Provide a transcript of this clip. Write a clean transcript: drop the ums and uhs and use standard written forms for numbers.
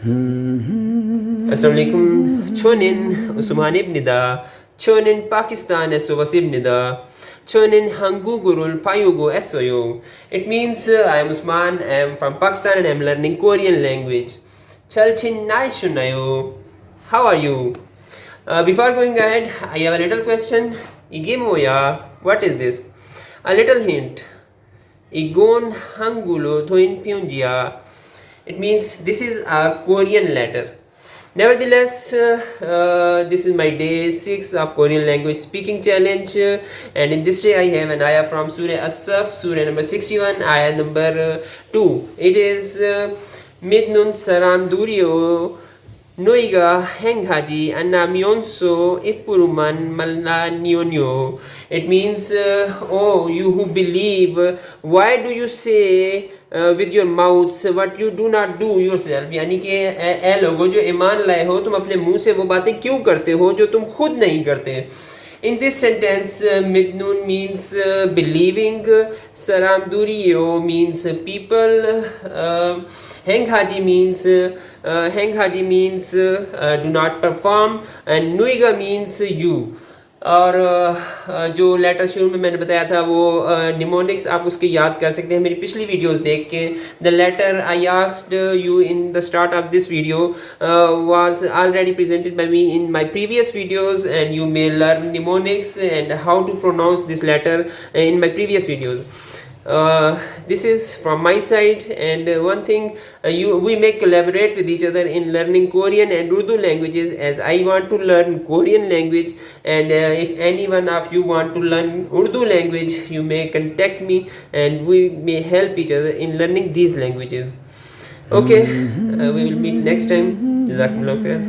Assalamualaikum. Chonin Usman ibnida. Chonin Pakistan esovas ibnida. Chonin Hangugurul Payugo esoyo. It means I am Usman, I am from Pakistan and I am learning Korean language. Chalchin Naishunayo. How are you? Before going ahead, I have a little question. Igemoya. What is this? A little hint. Igon Hangulo Thoin Pyunjia. It means this is a Korean letter. Nevertheless, this is my day 6 of Korean language speaking challenge, and in this day I have an ayah from Surah As-Saf, Surah number 61, ayah number 2. It is Midnun Saram Durio Noiga Henghaji Anamyonso Ipuruman Malnanyonyo. It means, oh, you who believe, why do you say with your mouths what you do not do yourself? यानी कि ए लोगो जो ईमान लाए हो, तुम अपने मुंह से वो बातें क्यों करते हो जो तुम खुद नहीं करते? In this sentence, Midnun means believing, Saramduriyo means people, Henghaji means do not perform, and Nuiga means you. और जो लेटर शुरू में मैंने बताया था वो निमोनिक्स आप उसके याद कर सकते हैं मेरी पिछली वीडियोस देख के. The letter I asked you in the start of this video was already presented by me in my previous videos and you may learn mnemonics and how to pronounce this letter in my previous videos. This is from my side, and one thing, we may collaborate with each other in learning Korean and Urdu languages, as I want to learn Korean language, and if any one of you want to learn Urdu language, you may contact me and we may help each other in learning these languages. Okay, we will meet next time. Jazakumullah khair.